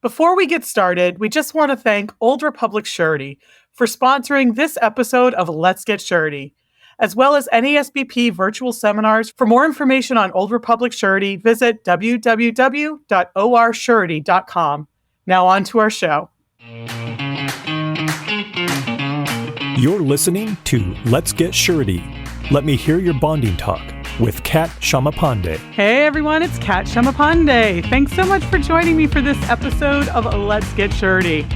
Before we get started, we just want to thank Old Republic Surety for sponsoring this episode of Let's Get Surety, as well as NASBP virtual seminars. For more information on Old Republic Surety, visit www.orsurety.com. Now on to our show. You're listening to Let's Get Surety. Let me hear your bonding talk with Kat Shamapande. Hey everyone, it's Kat Shamapande. Thanks so much for joining me for this episode of Let's Get Surety.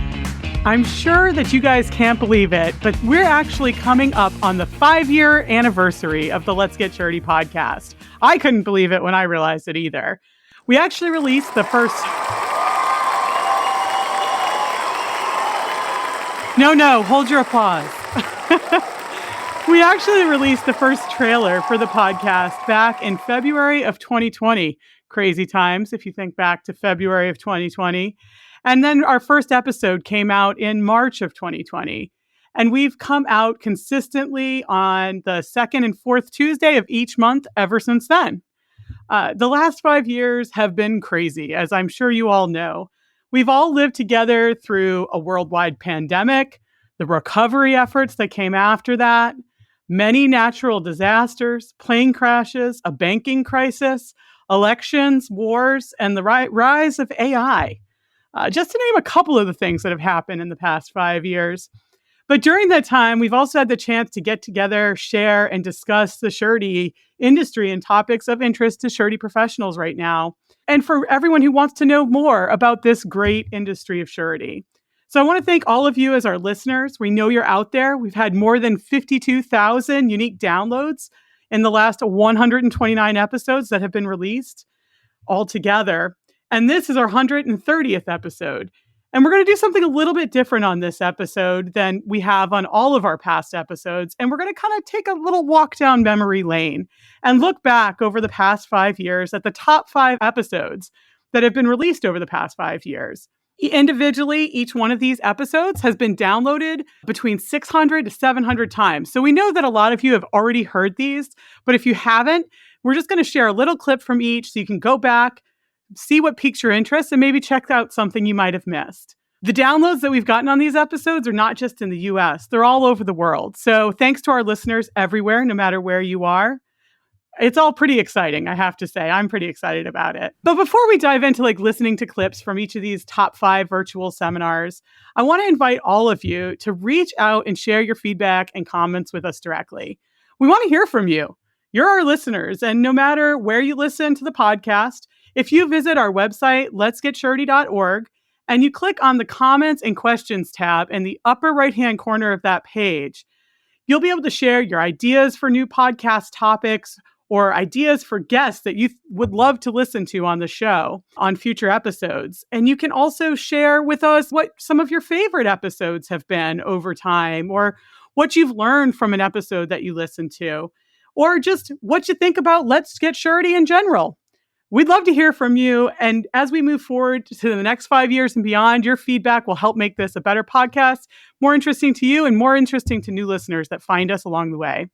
I'm sure that you guys can't believe it, but we're actually coming up on the 5-year anniversary of the Let's Get Surety podcast. I couldn't believe it when I realized it either. We actually released the first... No, hold your applause. We actually released the first trailer for the podcast back in February of 2020. Crazy times, if you think back to February of 2020. And then our first episode came out in March of 2020. And we've come out consistently on the second and fourth Tuesday of each month ever since then. The last 5 years have been crazy, as I'm sure you all know. We've all lived together through a worldwide pandemic, the recovery efforts that came after that, many natural disasters, plane crashes, a banking crisis, elections, wars, and the rise of AI. Just to name a couple of the things that have happened in the past 5 years. But during that time, we've also had the chance to get together, share, and discuss the surety industry and topics of interest to surety professionals right now, and for everyone who wants to know more about this great industry of surety. So I want to thank all of you as our listeners. We know you're out there. We've had more than 52,000 unique downloads in the last 129 episodes that have been released altogether. And this is our 130th episode. And we're going to do something a little bit different on this episode than we have on all of our past episodes. And we're going to kind of take a little walk down memory lane and look back over the past 5 years at the top 5 episodes that have been released over the past 5 years. Individually, each one of these episodes has been downloaded between 600 to 700 times. So we know that a lot of you have already heard these, but if you haven't, we're just going to share a little clip from each so you can go back, see what piques your interest, and maybe check out something you might have missed. The downloads that we've gotten on these episodes are not just in the US, they're all over the world. So thanks to our listeners everywhere, no matter where you are. It's all pretty exciting, I have to say. I'm pretty excited about it. But before we dive into listening to clips from each of these top 5 virtual seminars, I want to invite all of you to reach out and share your feedback and comments with us directly. We want to hear from you. You're our listeners, and no matter where you listen to the podcast, if you visit our website, letsgetsurety.org, and you click on the comments and questions tab in the upper right-hand corner of that page, you'll be able to share your ideas for new podcast topics or ideas for guests that you would love to listen to on the show on future episodes. And you can also share with us what some of your favorite episodes have been over time, or what you've learned from an episode that you listened to, or just what you think about Let's Get Surety in general. We'd love to hear from you. And as we move forward to the next 5 years and beyond, your feedback will help make this a better podcast, more interesting to you and more interesting to new listeners that find us along the way.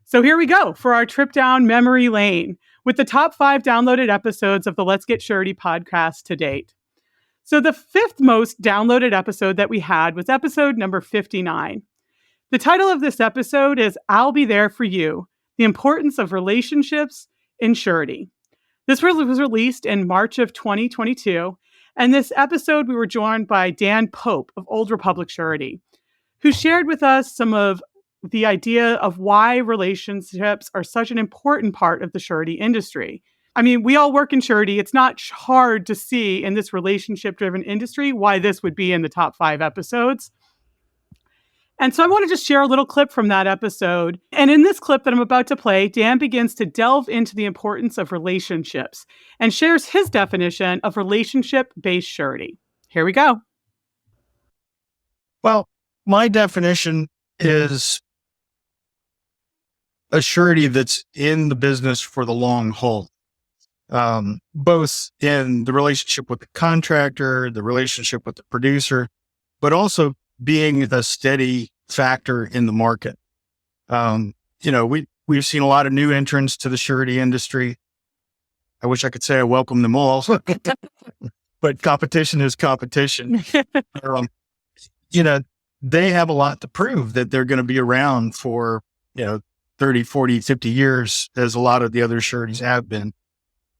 So here we go for our trip down memory lane with the top 5 downloaded episodes of the Let's Get Surety podcast to date. So the 5th most downloaded episode that we had was episode number 59. The title of this episode is I'll Be There For You, The Importance of Relationships in Surety. This was released in March of 2022, and this episode we were joined by Dan Pope of Old Republic Surety, who shared with us some of the idea of why relationships are such an important part of the surety industry. I mean, we all work in surety. It's not hard to see in this relationship-driven industry why this would be in the top 5 episodes. And so I want to just share a little clip from that episode. And in this clip that I'm about to play, Dan begins to delve into the importance of relationships and shares his definition of relationship-based surety. Here we go. Well, my definition is a surety that's in the business for the long haul, both in the relationship with the contractor, the relationship with the producer, but also being a steady factor in the market. We've seen a lot of new entrants to the surety industry. I wish I could say I welcome them all. but competition is competition. um, you know, they have a lot to prove that they're going to be around for, 30, 40, 50 years, as a lot of the other sureties have been.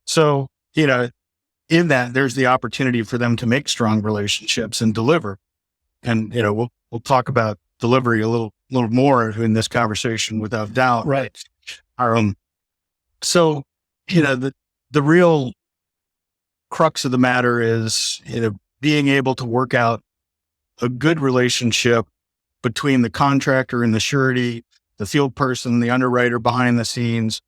So, in that, there's the opportunity for them to make strong relationships and deliver. And, we'll talk about delivery a little more in this conversation, without doubt. Right. So, the real crux of the matter is, being able to work out a good relationship between the contractor and the surety, the field person, the underwriter behind the scenes,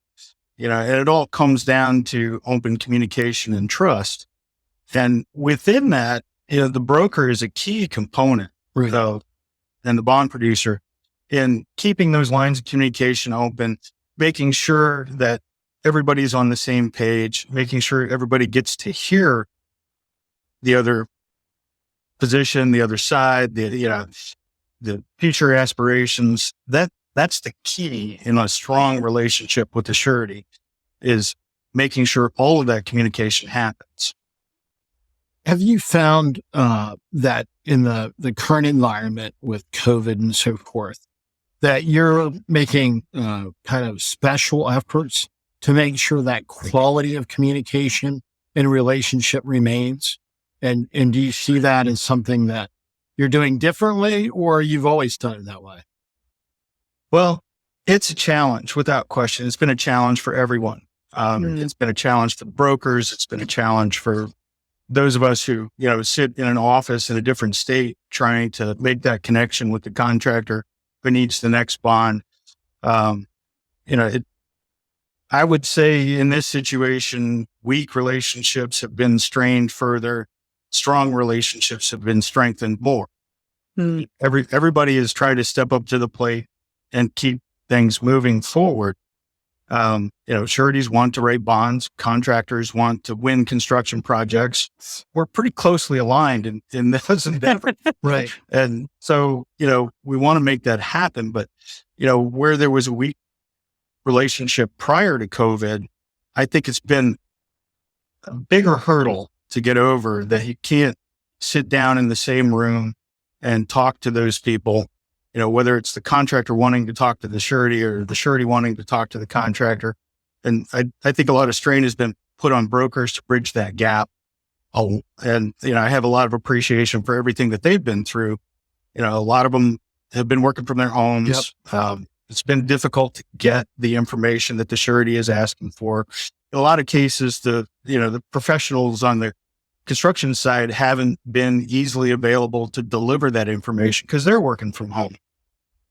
and it all comes down to open communication and trust. And within that, the broker is a key component, and the bond producer, in keeping those lines of communication open, making sure that everybody's on the same page, making sure everybody gets to hear the other position, the other side, the future aspirations. That's the key in a strong relationship with the surety, is making sure all of that communication happens. Have you found that in the current environment with COVID and so forth, that you're making kind of special efforts to make sure that quality of communication and relationship remains? And do you see that as something that you're doing differently, or you've always done it that way? Well, it's a challenge without question. It's been a challenge for everyone. It's been a challenge for brokers. It's been a challenge for those of us who, sit in an office in a different state, trying to make that connection with the contractor who needs the next bond. I would say in this situation, weak relationships have been strained further. Strong relationships have been strengthened more. Everybody has tried to step up to the plate and keep things moving forward. Sureties want to write bonds. Contractors want to win construction projects. We're pretty closely aligned in those endeavors. Right. And so, we want to make that happen. But, where there was a weak relationship prior to COVID, I think it's been a bigger hurdle to get over, that you can't sit down in the same room and talk to those people, whether it's the contractor wanting to talk to the surety or the surety wanting to talk to the contractor. And I think a lot of strain has been put on brokers to bridge that gap. And, I have a lot of appreciation for everything that they've been through. A lot of them have been working from their homes. Yep. It's been difficult to get the information that the surety is asking for. In a lot of cases, the professionals on the construction side haven't been easily available to deliver that information because they're working from home.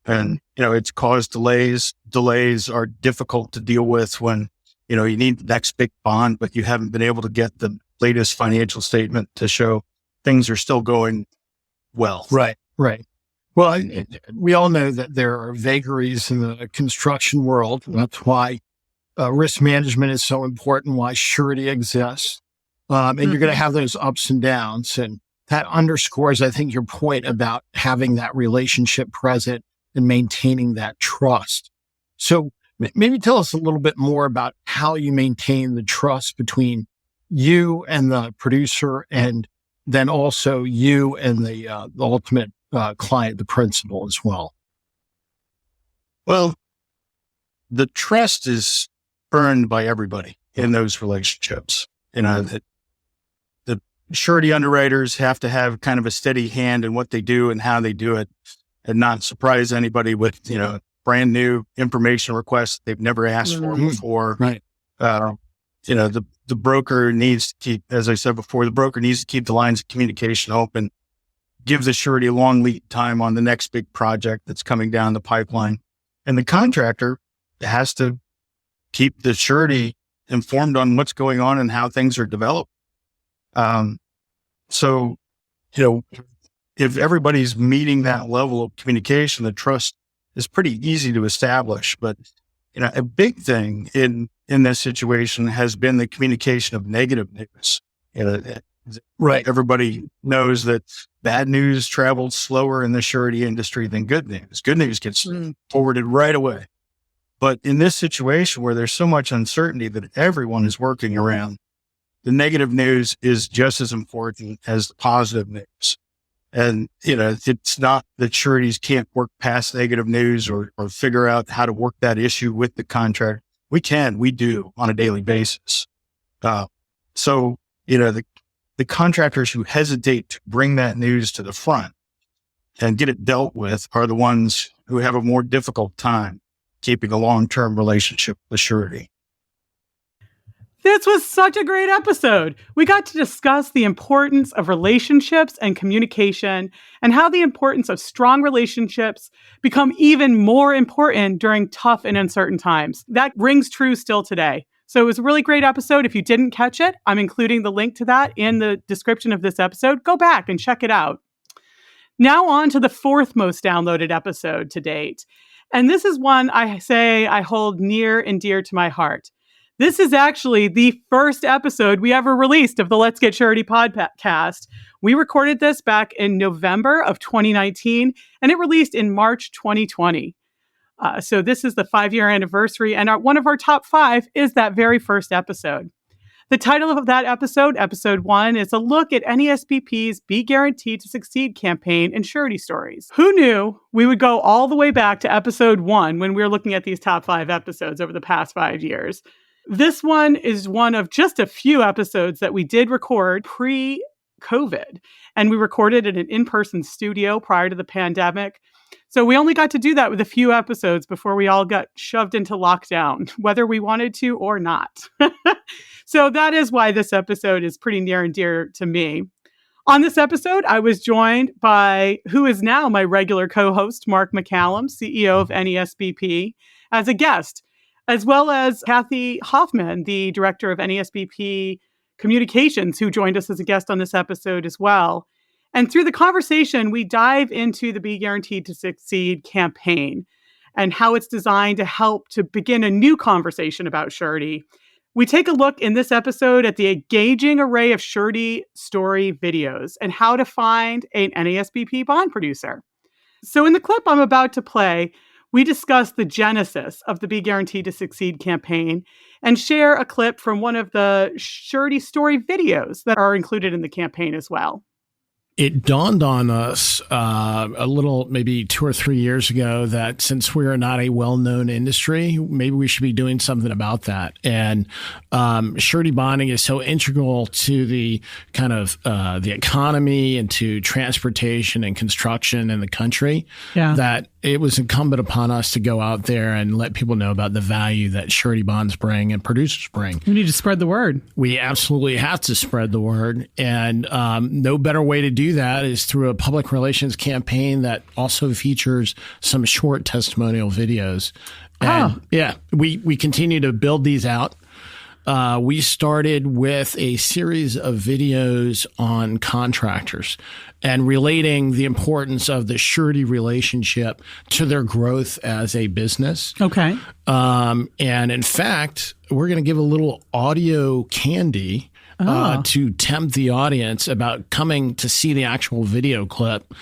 And, it's caused delays. Delays are difficult to deal with when, you need the next big bond, but you haven't been able to get the latest financial statement to show things are still going well. Right. Well, we all know that there are vagaries in the construction world. That's why risk management is so important, why surety exists. And you're going to have those ups and downs. And that underscores, I think, your point about having that relationship present and maintaining that trust. So maybe tell us a little bit more about how you maintain the trust between you and the producer, and then also you and the ultimate client, the principal, as well. Well, the trust is earned by everybody in those relationships. The surety underwriters have to have kind of a steady hand in what they do and how they do it, and not surprise anybody with, brand new information requests they've never asked for before. Right. The broker needs to keep, as I said before, the broker needs to keep the lines of communication open, give the surety a long lead time on the next big project that's coming down the pipeline. And the contractor has to keep the surety informed on what's going on and how things are developed. So, if everybody's meeting that level of communication, the trust is pretty easy to establish. But, a big thing in this situation has been the communication of negative news. Right. Everybody knows that bad news travels slower in the surety industry than good news. Good news gets forwarded right away. But in this situation where there's so much uncertainty that everyone is working around, the negative news is just as important as the positive news. And, it's not that sureties can't work past negative news or figure out how to work that issue with the contract. We do on a daily basis. So, the contractors who hesitate to bring that news to the front and get it dealt with are the ones who have a more difficult time keeping a long-term relationship with surety. This was such a great episode. We got to discuss the importance of relationships and communication and how the importance of strong relationships become even more important during tough and uncertain times. That rings true still today. So it was a really great episode. If you didn't catch it, I'm including the link to that in the description of this episode. Go back and check it out. Now on to the fourth most downloaded episode to date. And this is one I hold near and dear to my heart. This is actually the first episode we ever released of the Let's Get Surety podcast. We recorded this back in November of 2019, and it released in March 2020. So this is the 5-year anniversary, and one of our top 5 is that very first episode. The title of that episode, episode 1, is a look at NASBP's Be Guaranteed to Succeed campaign and surety stories. Who knew we would go all the way back to episode 1 when we were looking at these top 5 episodes over the past 5 years? This one is one of just a few episodes that we did record pre-COVID, and we recorded in an in-person studio prior to the pandemic. So we only got to do that with a few episodes before we all got shoved into lockdown, whether we wanted to or not. So that is why this episode is pretty near and dear to me. On this episode, I was joined by who is now my regular co-host, Mark McCallum, CEO of NASBP, as a guest, as well as Kathy Hoffman, the director of NASBP Communications, who joined us as a guest on this episode as well. And through the conversation, we dive into the Be Guaranteed to Succeed campaign and how it's designed to help to begin a new conversation about surety. We take a look in this episode at the engaging array of surety story videos and how to find an NASBP bond producer. So in the clip I'm about to play, we discuss the genesis of the Be Guaranteed to Succeed campaign and share a clip from one of the surety story videos that are included in the campaign as well. It dawned on us a little, maybe 2 or 3 years ago, that since we're not a well-known industry, maybe we should be doing something about that. And surety bonding is so integral to the kind of the economy and to transportation and construction in the country that it was incumbent upon us to go out there and let people know about the value that surety bonds bring and producers bring. We need to spread the word. We absolutely have to spread the word. And no better way to do that is through a public relations campaign that also features some short testimonial videos. And we continue to build these out. We started with a series of videos on contractors and relating the importance of the surety relationship to their growth as a business. Okay. And in fact, we're going to give a little audio candy to tempt the audience about coming to see the actual video clip,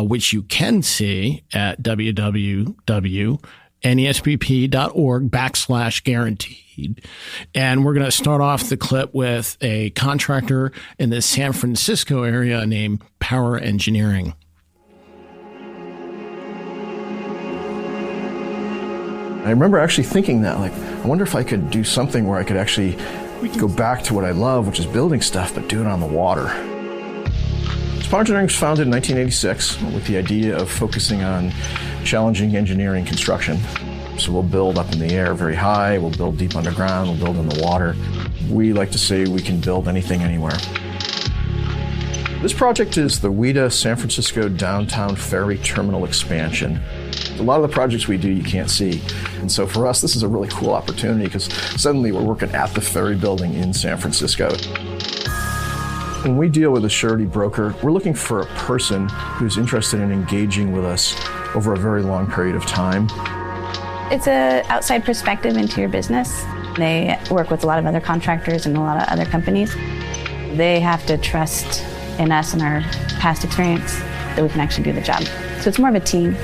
which you can see at www.nasbp.org/guaranteed. And we're going to start off the clip with a contractor in the San Francisco area named Power Engineering. I remember actually thinking that, like, I wonder if I could do something where I could actually go back to what I love, which is building stuff, but do it on the water. Power Engineering was founded in 1986 with the idea of focusing on challenging engineering construction. So we'll build up in the air very high, we'll build deep underground, we'll build in the water. We like to say we can build anything, anywhere. This project is the WIDA San Francisco Downtown Ferry Terminal Expansion. A lot of the projects we do you can't see. And so for us, this is a really cool opportunity because suddenly we're working at the ferry building in San Francisco. When we deal with a surety broker, we're looking for a person who's interested in engaging with us over a very long period of time. It's an outside perspective into your business. They work with a lot of other contractors and a lot of other companies. They have to trust in us and our past experience that we can actually do the job. So it's more of a team.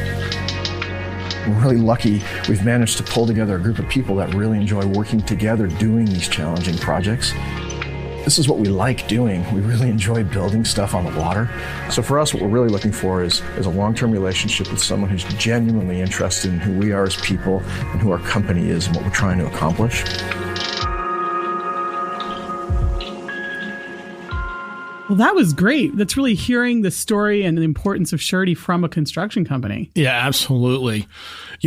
We're really lucky we've managed to pull together a group of people that really enjoy working together doing these challenging projects. This is what we like doing. We really enjoy building stuff on the water. So for us, what we're really looking for is a long-term relationship with someone who's genuinely interested in who we are as people and who our company is and what we're trying to accomplish. Well, that was great. That's really hearing the story and the importance of Surety from a construction company. Yeah, absolutely.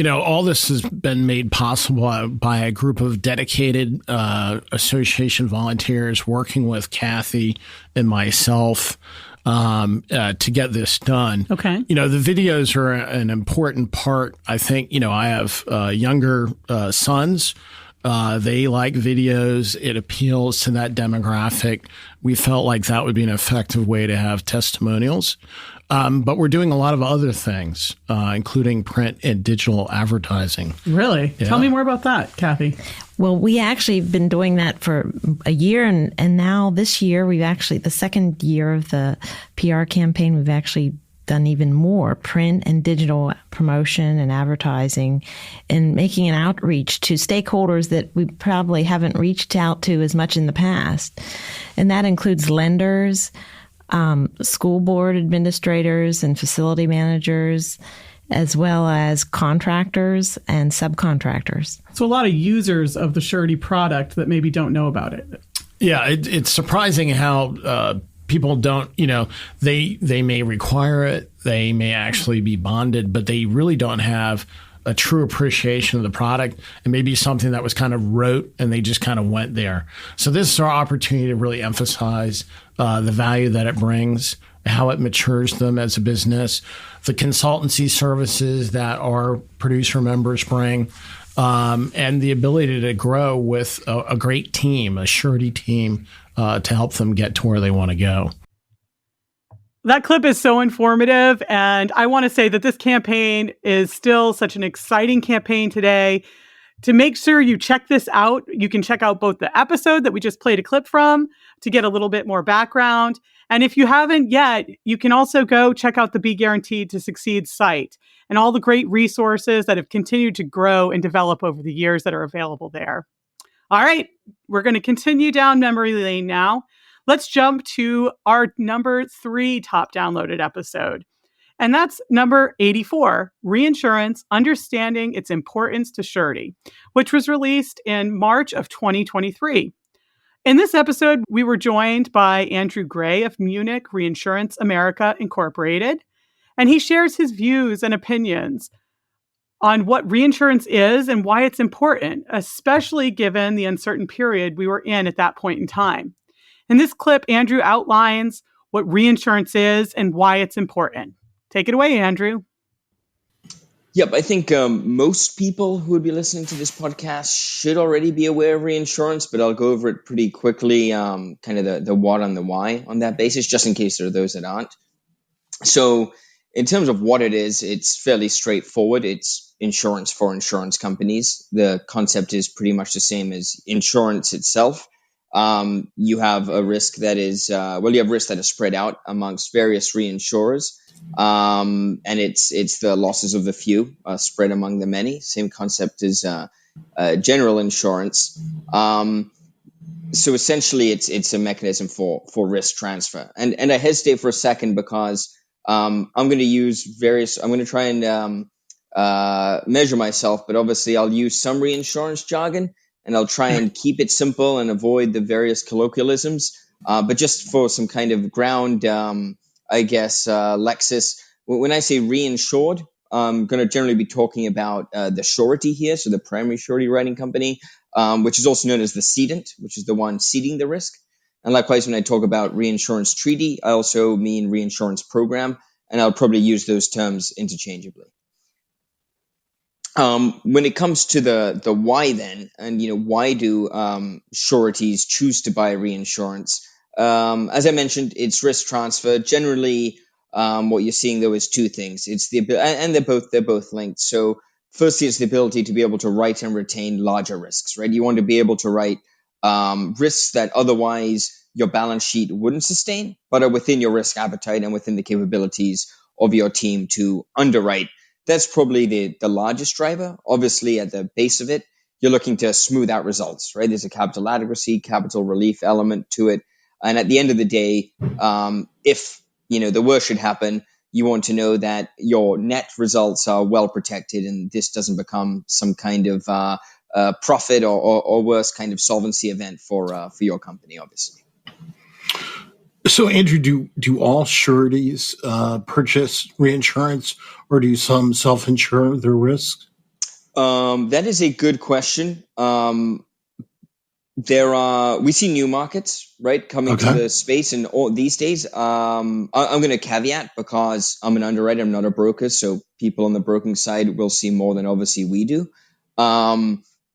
All this has been made possible by a group of dedicated association volunteers working with Kathy and myself to get this done. Okay. The videos are an important part. I think, I have younger sons. They like videos. It appeals to that demographic. We felt like that would be an effective way to have testimonials. But we're doing a lot of other things, including print and digital advertising. Really? Yeah. Tell me more about that, Kathy. Well, we actually have been doing that for a year. And now this year, the second year of the PR campaign, we've actually done even more print and digital promotion and advertising and making an outreach to stakeholders that we probably haven't reached out to as much in the past. And that includes lenders, school board administrators and facility managers, as well as contractors and subcontractors. So a lot of users of the Surety product that maybe don't know about it. Yeah, it's surprising how people don't, they may require it, they may actually be bonded, but they really don't have a true appreciation of the product. It may be something that was kind of rote and they just kind of went there. So this is our opportunity to really emphasize the value that it brings, how it matures them as a business, the consultancy services that our producer members bring, and the ability to grow with a great team, a Surety team, to help them get to where they want to go. That clip is so informative, and I want to say that this campaign is still such an exciting campaign today. To make sure you check this out, you can check out both the episode that we just played a clip from to get a little bit more background. And if you haven't yet, you can also go check out the Be Guaranteed to Succeed site and all the great resources that have continued to grow and develop over the years that are available there. All right, we're going to continue down memory lane now. Let's jump to our number 3 top downloaded episode. And that's number 84, Reinsurance, Understanding Its Importance to Surety, which was released in March of 2023. In this episode, we were joined by Andrew Gray of Munich Reinsurance America Incorporated, and he shares his views and opinions on what reinsurance is and why it's important, especially given the uncertain period we were in at that point in time. In this clip, Andrew outlines what reinsurance is and why it's important. Take it away, Andrew. Yep, I think most people who would be listening to this podcast should already be aware of reinsurance, but I'll go over it pretty quickly, kind of the what and the why on that basis, just in case there are those that aren't. So in terms of what it is, it's fairly straightforward. It's insurance for insurance companies. The concept is pretty much the same as insurance itself. You have a risk that is, you have risk that is spread out amongst various reinsurers. And it's the losses of the few, spread among the many. Same concept as, general insurance. So essentially it's a mechanism for risk transfer. And I hesitate for a second because, I'm going to try and, measure myself, but obviously I'll use some reinsurance jargon. And I'll try and keep it simple and avoid the various colloquialisms. But just for some kind of ground, Lexis, when I say reinsured, I'm going to generally be talking about the surety here, so the primary surety writing company, which is also known as the cedant, which is the one ceding the risk. And likewise, when I talk about reinsurance treaty, I also mean reinsurance program, and I'll probably use those terms interchangeably. When it comes to the why then, and why do sureties choose to buy reinsurance? As I mentioned, it's risk transfer. Generally, what you're seeing though is two things. It's and they're both linked. So firstly, it's the ability to be able to write and retain larger risks, right? You want to be able to write risks that otherwise your balance sheet wouldn't sustain, but are within your risk appetite and within the capabilities of your team to underwrite. That's probably the largest driver. Obviously, at the base of it, you're looking to smooth out results, right? There's a capital adequacy, capital relief element to it. And at the end of the day, if the worst should happen, you want to know that your net results are well protected, and this doesn't become some kind of profit or worse kind of solvency event for your company, obviously. So, Andrew, do all sureties purchase reinsurance, or do some self-insure their risks? That is a good question. We see new markets, right, coming to the space, and these days, I'm going to caveat because I'm an underwriter, I'm not a broker, so people on the broking side will see more than obviously we do.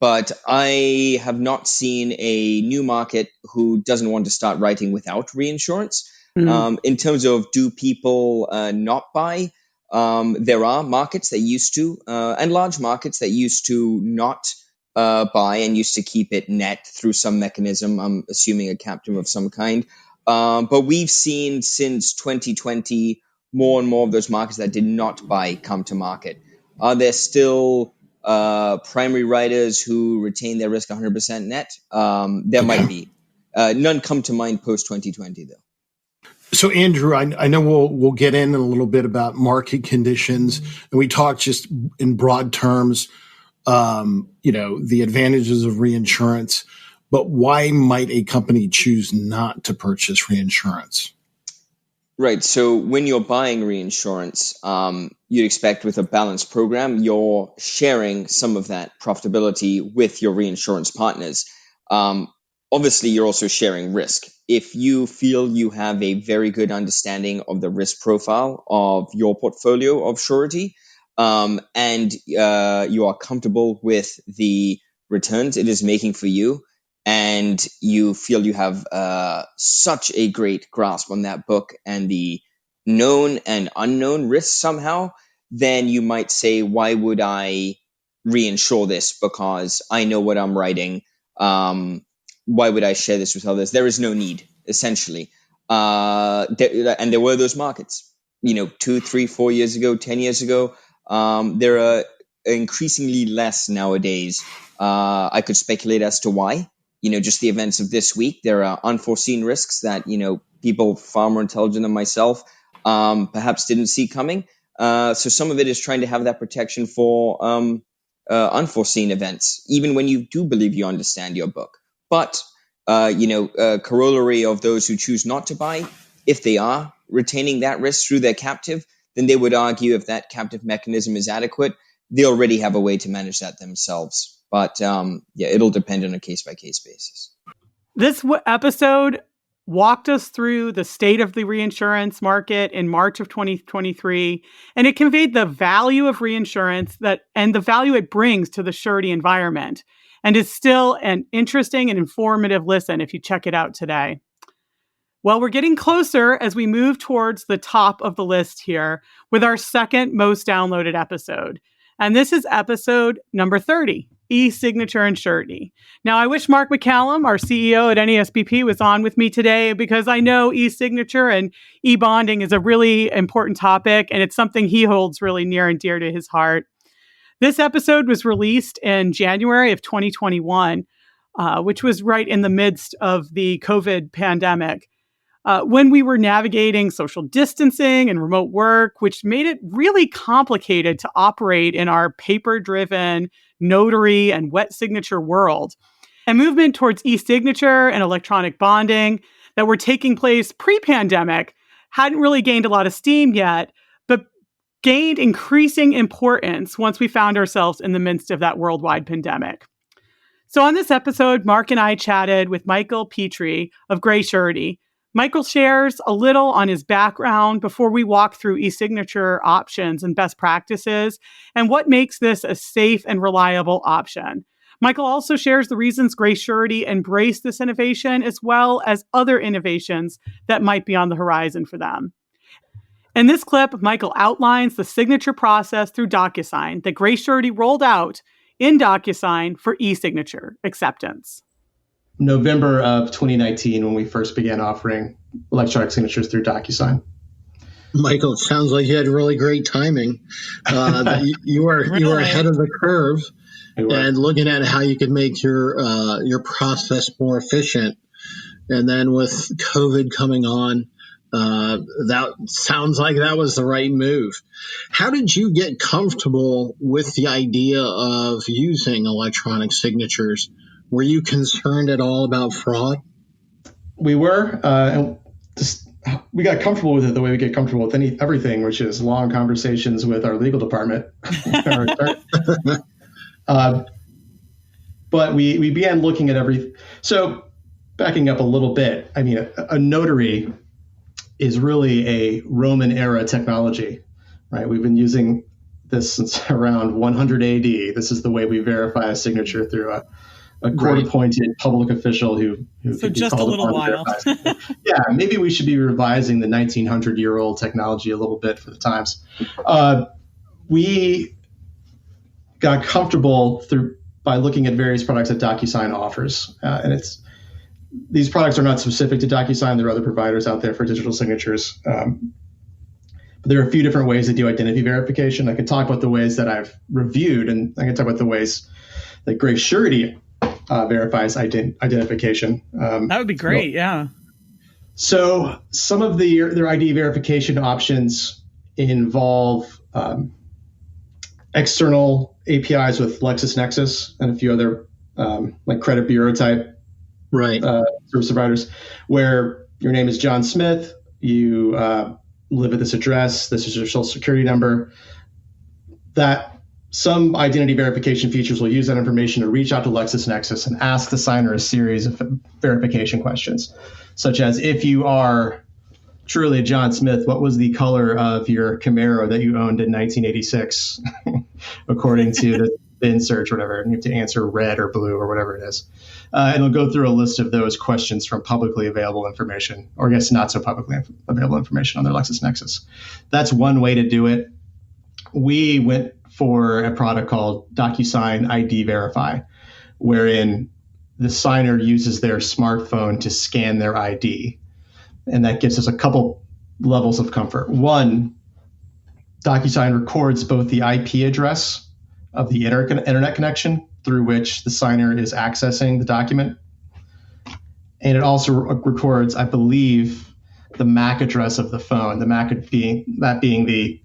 But I have not seen a new market who doesn't want to start writing without reinsurance. In terms of do people not buy, there are markets that used to, and large markets that used to not buy and used to keep it net through some mechanism. I'm assuming a captive of some kind. But we've seen since 2020 more and more of those markets that did not buy come to market. Are there still primary writers who retain their risk 100% net? There might be. None come to mind post 2020 though. So, Andrew, I know we'll get in a little bit about market conditions, and we talked just in broad terms, the advantages of reinsurance. But why might a company choose not to purchase reinsurance? Right. So when you're buying reinsurance, you'd expect with a balanced program, you're sharing some of that profitability with your reinsurance partners. Obviously, you're also sharing risk. If you feel you have a very good understanding of the risk profile of your portfolio of surety, and you are comfortable with the returns it is making for you, and you feel you have such a great grasp on that book and the known and unknown risks somehow, then you might say, why would I reinsure this? Because I know what I'm writing. Why would I share this with others? There is no need, essentially. And there were those markets, 2, 3, 4 years ago, 10 years ago. There are increasingly less nowadays. I could speculate as to why. Just the events of this week, there are unforeseen risks that, people far more intelligent than myself perhaps didn't see coming. So some of it is trying to have that protection for unforeseen events, even when you do believe you understand your book. But, a corollary of those who choose not to buy, if they are retaining that risk through their captive, then they would argue if that captive mechanism is adequate, they already have a way to manage that themselves. But it'll depend on a case-by-case basis. This episode walked us through the state of the reinsurance market in March of 2023, and it conveyed the value of reinsurance and the value it brings to the surety environment, and is still an interesting and informative listen if you check it out today. Well, we're getting closer as we move towards the top of the list here with our second most downloaded episode. And this is episode number 30, E-Signature and Surety. Now, I wish Mark McCallum, our CEO at NASBP, was on with me today because I know e-signature and e-bonding is a really important topic, and it's something he holds really near and dear to his heart. This episode was released in January of 2021, which was right in the midst of the COVID pandemic. When we were navigating social distancing and remote work, which made it really complicated to operate in our paper-driven notary and wet signature world. A movement towards e-signature and electronic bonding that were taking place pre-pandemic hadn't really gained a lot of steam yet, but gained increasing importance once we found ourselves in the midst of that worldwide pandemic. So on this episode, Mark and I chatted with Michael Petrie of Gray Surety. Michael shares a little on his background before we walk through e-signature options and best practices and what makes this a safe and reliable option. Michael also shares the reasons Gray Surety embraced this innovation as well as other innovations that might be on the horizon for them. In this clip, Michael outlines the signature process through DocuSign that Gray Surety rolled out in DocuSign for e-signature acceptance. November of 2019 when we first began offering electronic signatures through DocuSign. Michael, it sounds like you had really great timing. You were ahead of the curve and looking at how you could make your process more efficient. And then with COVID coming on, that sounds like that was the right move. How did you get comfortable with the idea of using electronic signatures? Were you concerned at all about fraud? We were, and just we got comfortable with it the way we get comfortable with everything, which is long conversations with our legal department. But we began looking at everything. So backing up a little bit, I mean, a notary is really a Roman era technology, right? We've been using this since around 100 AD. This is the way we verify a signature through a court-appointed public official who so just a little while. Yeah, maybe we should be revising the 1900-year-old technology a little bit for the times. We got comfortable by looking at various products that DocuSign offers, and these products are not specific to DocuSign. There are other providers out there for digital signatures. But there are a few different ways to do identity verification. I can talk about the ways that I've reviewed, and I can talk about the ways that Grace Surety verifies identification. That would be great, yeah. So some of their ID verification options involve external APIs with LexisNexis and a few other like credit bureau type service providers, where your name is John Smith, you live at this address, this is your social security number. That some identity verification features will use that information to reach out to LexisNexis and ask the signer a series of verification questions, such as, if you are truly John Smith, what was the color of your Camaro that you owned in 1986, according to the bin search or whatever, and you have to answer red or blue or whatever it is. And it'll go through a list of those questions from publicly available information, or I guess not so publicly available information on their LexisNexis. That's one way to do it. We went for a product called DocuSign ID Verify, wherein the signer uses their smartphone to scan their ID. And that gives us a couple levels of comfort. One, DocuSign records both the IP address of the internet connection through which the signer is accessing the document. And it also records, I believe, the MAC address of the phone, the MAC being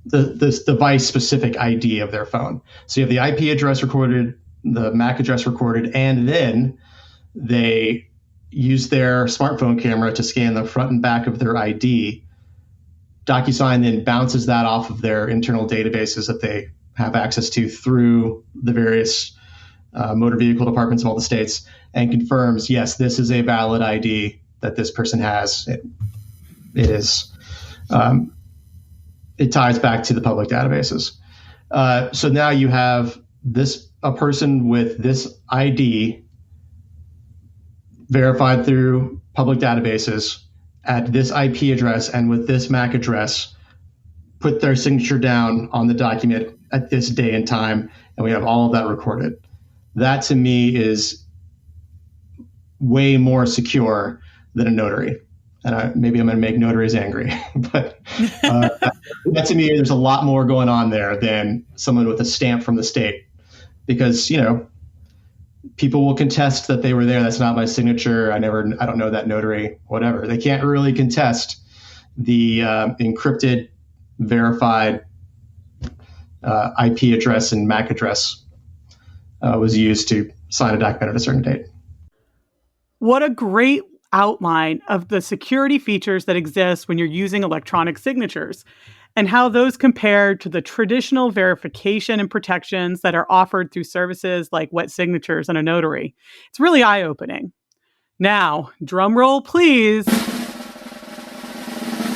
this device-specific ID of their phone. So you have the IP address recorded, the MAC address recorded, and then they use their smartphone camera to scan the front and back of their ID. DocuSign then bounces that off of their internal databases that they have access to through the various motor vehicle departments of all the states, and confirms, yes, this is a valid ID that this person has. It is. It ties back to the public databases. So now you have a person with this ID verified through public databases at this IP address and with this MAC address, put their signature down on the document at this day and time, and we have all of that recorded. That to me is way more secure than a notary. And maybe I'm going to make notaries angry, but that to me, there's a lot more going on there than someone with a stamp from the state, because, people will contest that they were there. That's not my signature. I don't know that notary, whatever. They can't really contest the encrypted, verified IP address and MAC address was used to sign a document at a certain date. What a great outline of the security features that exist when you're using electronic signatures, and how those compare to the traditional verification and protections that are offered through services like wet signatures and a notary. It's really eye-opening. Now, drum roll, please.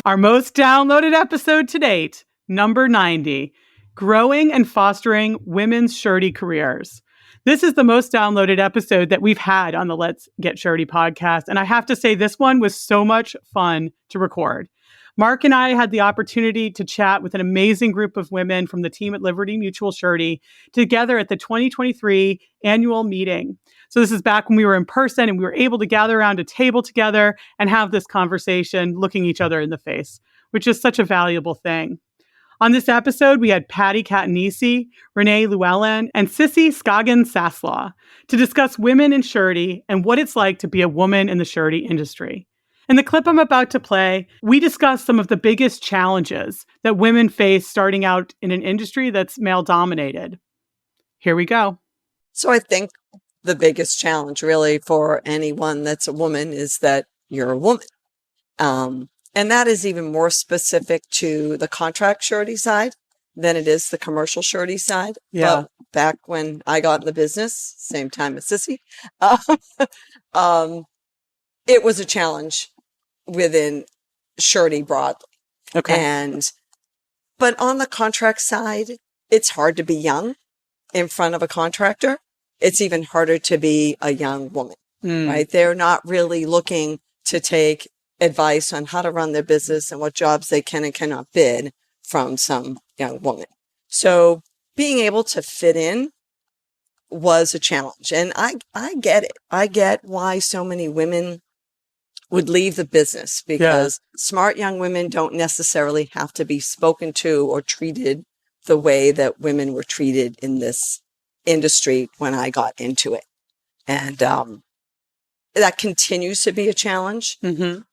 Our most downloaded episode to date, number 90, Growing and Fostering Women's Surety Careers. This is the most downloaded episode that we've had on the Let's Get Surety podcast. And I have to say, this one was so much fun to record. Mark and I had the opportunity to chat with an amazing group of women from the team at Liberty Mutual Surety together at the 2023 annual meeting. So this is back when we were in person and we were able to gather around a table together and have this conversation looking each other in the face, which is such a valuable thing. On this episode, we had Patty Catanese, Renee Llewellyn, and Sissy Scoggins-Saslaw to discuss women in surety and what it's like to be a woman in the surety industry. In the clip I'm about to play, we discuss some of the biggest challenges that women face starting out in an industry that's male-dominated. Here we go. So I think the biggest challenge really for anyone that's a woman is that you're a woman. And that is even more specific to the contract surety side than it is the commercial surety side. Yeah. But back when I got in the business, same time as Sissy, it was a challenge within surety broadly. Okay. But on the contract side, it's hard to be young in front of a contractor. It's even harder to be a young woman, right? They're not really looking to take advice on how to run their business and what jobs they can and cannot bid from some young woman. So being able to fit in was a challenge. And I get it. I get why so many women would leave the business because smart young women don't necessarily have to be spoken to or treated the way that women were treated in this industry when I got into it. And that continues to be a challenge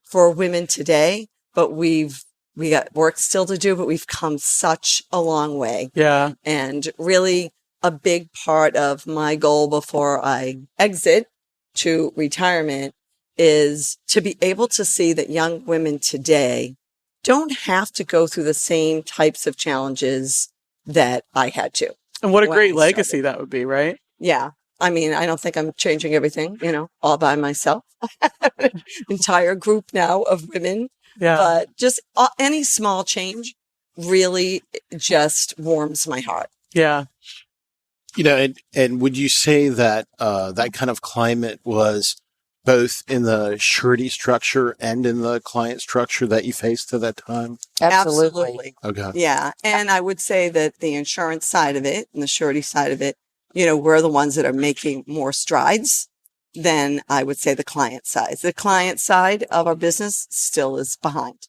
for women today, but we got work still to do, but we've come such a long way. Yeah. And really a big part of my goal before I exit to retirement is to be able to see that young women today don't have to go through the same types of challenges that I had to. And what a great legacy that would be, right? Yeah. I mean, I don't think I'm changing everything, all by myself. Entire group now of women. Yeah. But just any small change really just warms my heart. Yeah. And would you say that that kind of climate was both in the surety structure and in the client structure that you faced at that time? Absolutely. Okay. Yeah. And I would say that the insurance side of it and the surety side of it, we're the ones that are making more strides than I would say the client side. The client side of our business still is behind.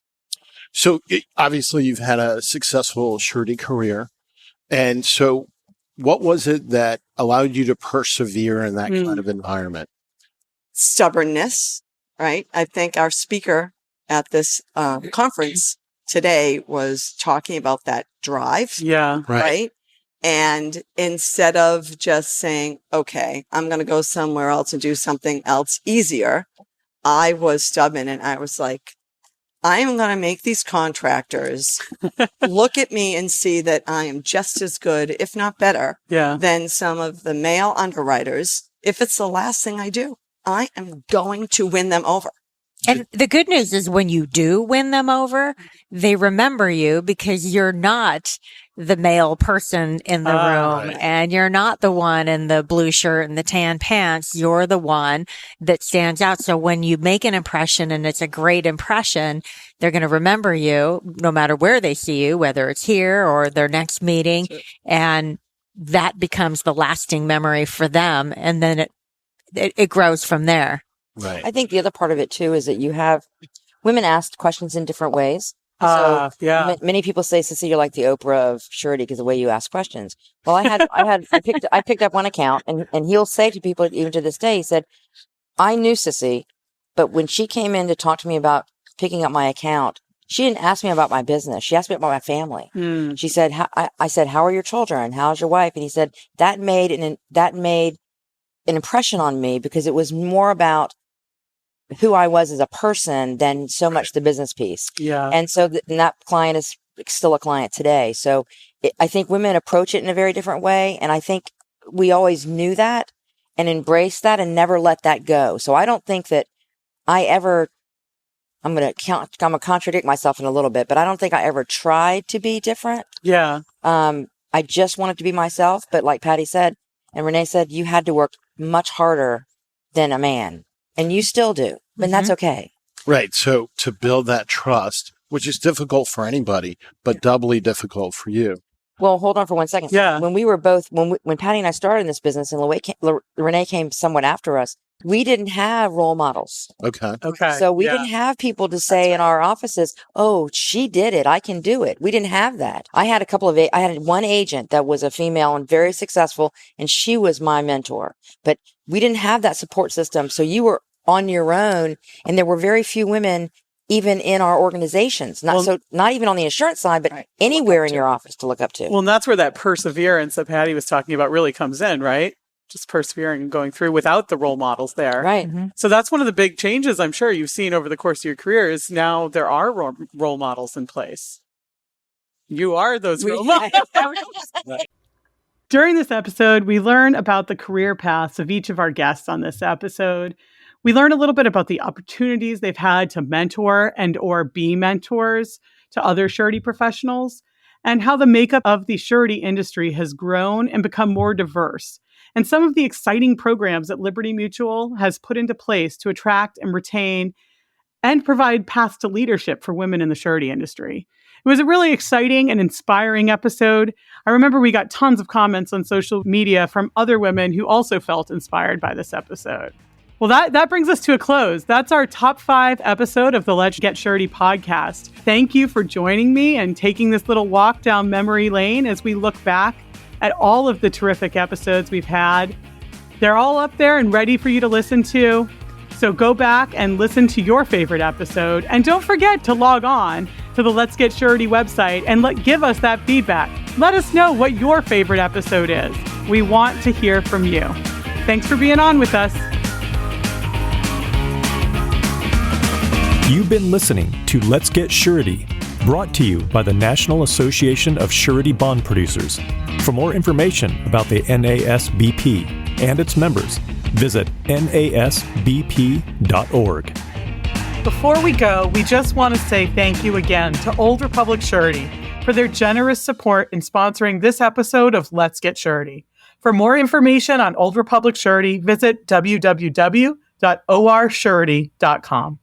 So obviously you've had a successful surety career. And so what was it that allowed you to persevere in that kind of environment? Stubbornness, right? I think our speaker at this conference today was talking about that drive. Yeah. Right. And instead of just saying, okay, I'm going to go somewhere else and do something else easier, I was stubborn and I was like, I am going to make these contractors look at me and see that I am just as good, if not better, than some of the male underwriters. If it's the last thing I do, I am going to win them over. And the good news is when you do win them over, they remember you because you're not the male person in the room and you're not the one in the blue shirt and the tan pants. You're the one that stands out. So when you make an impression and it's a great impression, they're going to remember you no matter where they see you, whether it's here or their next meeting. And that becomes the lasting memory for them. And then it grows from there. Right. I think the other part of it too is that you have women asked questions in different ways. So many people say, Sissy, you're like the Oprah of surety because the way you ask questions. Well, I picked up one account and he'll say to people even to this day, he said, I knew Sissy, but when she came in to talk to me about picking up my account, she didn't ask me about my business. She asked me about my family. She said, I said, how are your children? How's your wife? And he said, that made an impression on me because it was more about who I was as a person than so much the business piece. Yeah. And so that client is still a client today. So I think women approach it in a very different way. And I think we always knew that and embraced that and never let that go. So I don't think that I'm going to contradict myself in a little bit, but I don't think I ever tried to be different. Yeah. I just wanted to be myself. But like Patty said, and Renee said, you had to work much harder than a man. And you still do, but that's okay. Right. So to build that trust, which is difficult for anybody, but doubly difficult for you. Well, hold on for 1 second. Yeah. When we were both, when Patty and I started in this business and Renee came somewhat after us, we didn't have role models. Okay. So we didn't have people to say in our offices, "Oh, she did it. I can do it." We didn't have that. I had one agent that was a female and very successful, and she was my mentor. But we didn't have that support system. So you were on your own, and there were very few women even in our organizations. Not even on the insurance side, but anywhere in your office to look up to. Well, and that's where that perseverance that Patty was talking about really comes in, right? Just persevering and going through without the role models there. Right. So that's one of the big changes I'm sure you've seen over the course of your career is now there are role models in place. You are those role models. During this episode, we learn about the career paths of each of our guests on this episode. We learn a little bit about the opportunities they've had to mentor and or be mentors to other surety professionals, and how the makeup of the surety industry has grown and become more diverse, and some of the exciting programs that Liberty Mutual has put into place to attract and retain and provide paths to leadership for women in the surety industry. It was a really exciting and inspiring episode. I remember we got tons of comments on social media from other women who also felt inspired by this episode. Well, that brings us to a close. That's our top 5 episode of the Let's Get Surety podcast. Thank you for joining me and taking this little walk down memory lane as we look back at all of the terrific episodes we've had. They're all up there and ready for you to listen to. So go back and listen to your favorite episode. And don't forget to log on to the Let's Get Surety website and give us that feedback. Let us know what your favorite episode is. We want to hear from you. Thanks for being on with us. You've been listening to Let's Get Surety, brought to you by the National Association of Surety Bond Producers. For more information about the NASBP and its members, visit nasbp.org. Before we go, we just want to say thank you again to Old Republic Surety for their generous support in sponsoring this episode of Let's Get Surety. For more information on Old Republic Surety, visit www.orsurety.com.